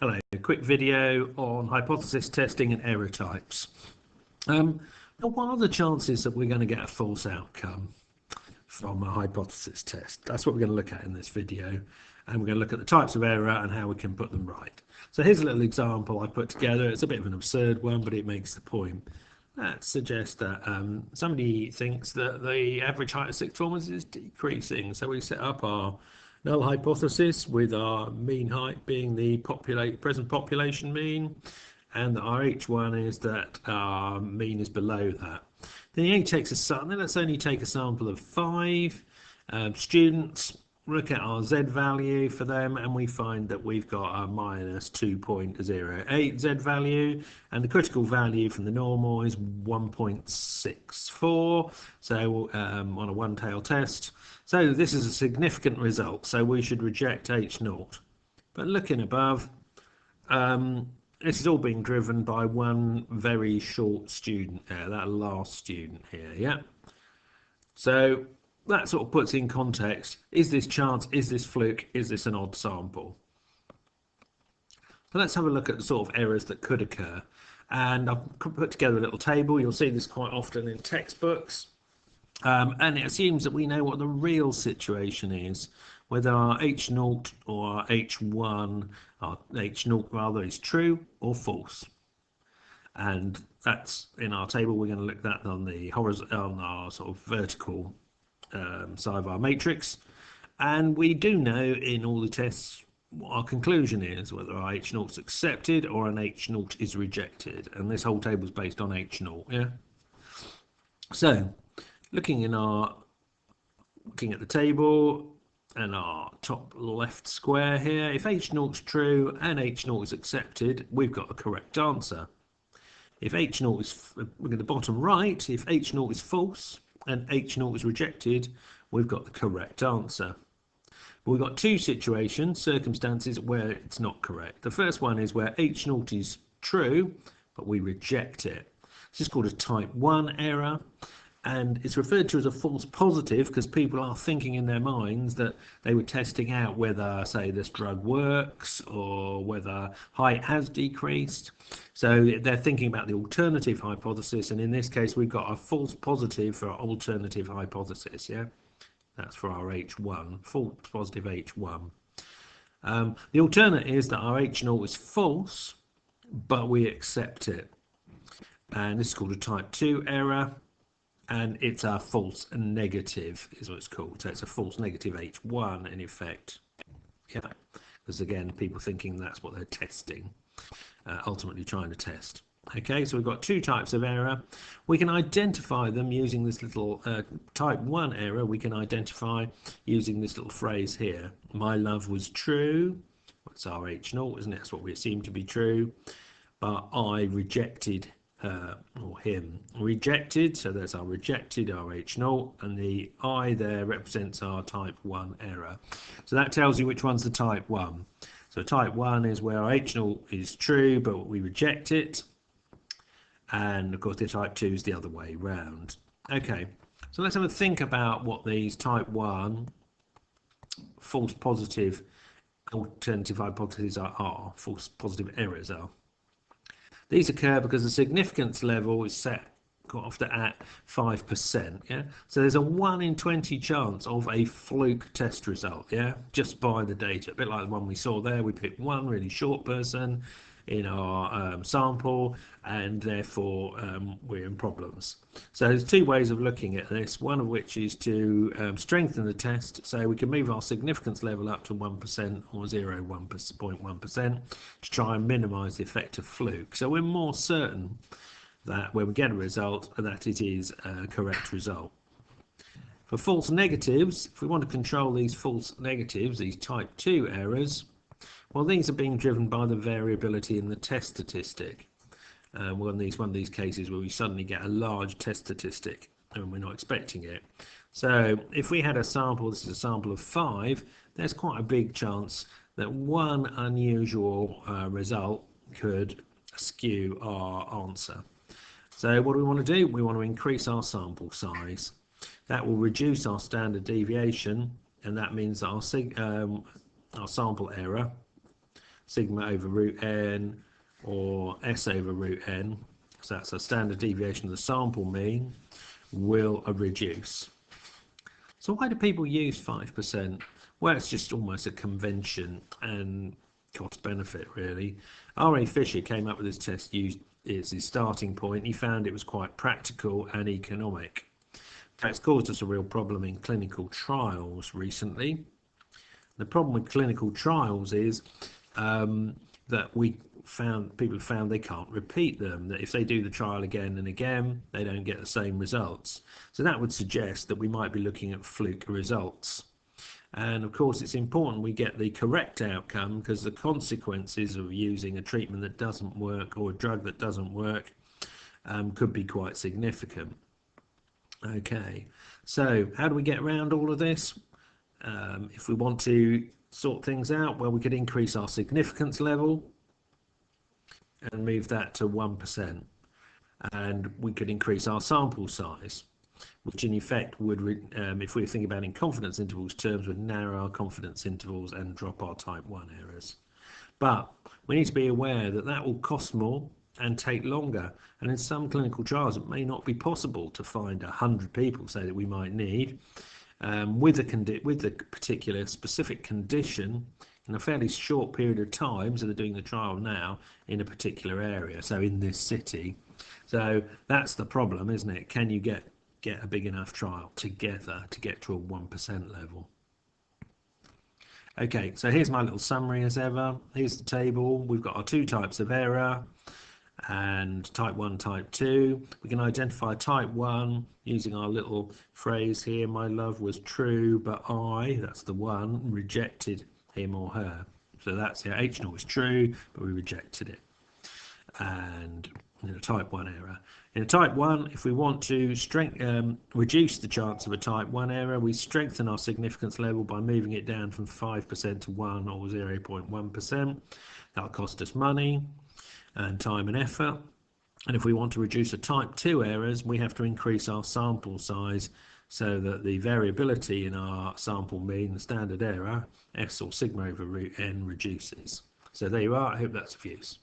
Hello, a quick video on hypothesis testing and error types. Now, what are the chances that we're going to get a false outcome from a hypothesis test? That's what we're going to look at in this video, and we're going to look at the types of error and how we can put them right. So here's a little example I put together. It's a bit of an absurd one, but it makes the point. That suggests that somebody thinks that the average height of sixth formers is decreasing. So we set up our null hypothesis with our mean height being the present population mean, and our H1 is that our mean is below that. Then let's only take a sample of 5 students, look at our Z value for them, and we find that we've got a minus 2.08 Z value, and the critical value from the normal is 1.64, so on a one-tail test. So this is a significant result, so we should reject H0. But looking above, this is all being driven by one very short student there, that last student here, yeah? So that sort of puts in context, is this chance, is this fluke, is this an odd sample? So let's have a look at the sort of errors that could occur. And I've put together a little table. You'll see this quite often in textbooks. And it assumes that we know what the real situation is, whether our H0 or our H1, our H0 rather, is true or false. And that's in our table. We're going to look at that on the horizontal, on our sort of vertical side of our matrix. And we do know in all the tests what our conclusion is, whether our H0 is accepted or an H0 is rejected. And this whole table is based on H0, yeah? So looking at the table and our top left square here, if H0 is true and H0 is accepted, we've got the correct answer. If H0 is, look at the bottom right, if H0 is false and H0 is rejected, we've got the correct answer. But we've got two circumstances where it's not correct. The first one is where H0 is true, but we reject it. This is called a type 1 error. And it's referred to as a false positive because people are thinking in their minds that they were testing out whether, say, this drug works or whether height has decreased. So they're thinking about the alternative hypothesis, and in this case we've got a false positive for our alternative hypothesis, yeah? That's for our H1, false positive H1. The alternate is that our H0 is false, but we accept it. And this is called a type 2 error. And it's a false negative is what it's called. So it's a false negative H1 in effect. Yeah, because again, people thinking that's what they're testing, ultimately trying to test. Okay, so we've got two types of error. We can identify them using this little type 1 error. We can identify using this little phrase here. My love was true. That's our H0, isn't it? That's what we assume to be true. But I rejected her or him. Rejected, so there's our rejected, our H0, and the I there represents our type 1 error. So that tells you which one's the type 1. So type 1 is where our H0 is true, but we reject it. And of course the type 2 is the other way round. Okay, so let's have a think about what these type 1 false positive alternative hypotheses are, false positive errors are. These occur because the significance level is set quite often at 5%, yeah? So there's a 1 in 20 chance of a fluke test result, yeah? Just by the data, a bit like the one we saw there. We picked one really short person in our sample, and therefore we're in problems. So there's two ways of looking at this, one of which is to strengthen the test, so we can move our significance level up to 1% or 0.1% to try and minimize the effect of fluke. So we're more certain that when we get a result, that it is a correct result. For false negatives, if we want to control these false negatives, these type 2 errors, well, these are being driven by the variability in the test statistic. One of these cases where we suddenly get a large test statistic and we're not expecting it. So if we had a sample, this is a sample of 5, there's quite a big chance that one unusual result could skew our answer. So what do we want to do? We want to increase our sample size. That will reduce our standard deviation, and that means that our sample error sigma over root n or s over root n, so that's a standard deviation of the sample mean, will reduce. So why do people use 5%? Well, it's just almost a convention and cost benefit, really. R.A. Fisher came up with this test, used as his starting point. He found it was quite practical and economic. It's caused us a real problem in clinical trials recently. The problem with clinical trials is that people have found they can't repeat them, that if they do the trial again and again, they don't get the same results. So that would suggest that we might be looking at fluke results. And of course, it's important we get the correct outcome, because the consequences of using a treatment that doesn't work or a drug that doesn't work could be quite significant. Okay, so how do we get around all of this? If we want to sort things out, well, we could increase our significance level and move that to 1%, and we could increase our sample size, which in effect would, if we think about in confidence intervals terms, would narrow our confidence intervals and drop our type 1 errors. But we need to be aware that that will cost more and take longer, and in some clinical trials it may not be possible to find 100 people, say, that we might need with a particular specific condition in a fairly short period of time. So they're doing the trial now in a particular area, so in this city. So that's the problem, isn't it? Can you get a big enough trial together to get to a 1% level? Okay, so here's my little summary as ever. Here's the table. We've got our two types of error, and type 1, type 2. We can identify type 1 using our little phrase here, my love was true, but I, that's the one, rejected him or her. So that's it, H0 was true, but we rejected it. And in a type 1 error. In a type 1, if we want to reduce the chance of a type 1 error, we strengthen our significance level by moving it down from 5% to 1 or 0.1%. That'll cost us money and time and effort. And if we want to reduce a type 2 errors, we have to increase our sample size so that the variability in our sample mean, the standard error, S or sigma over root n, reduces. So there you are. I hope that's of use.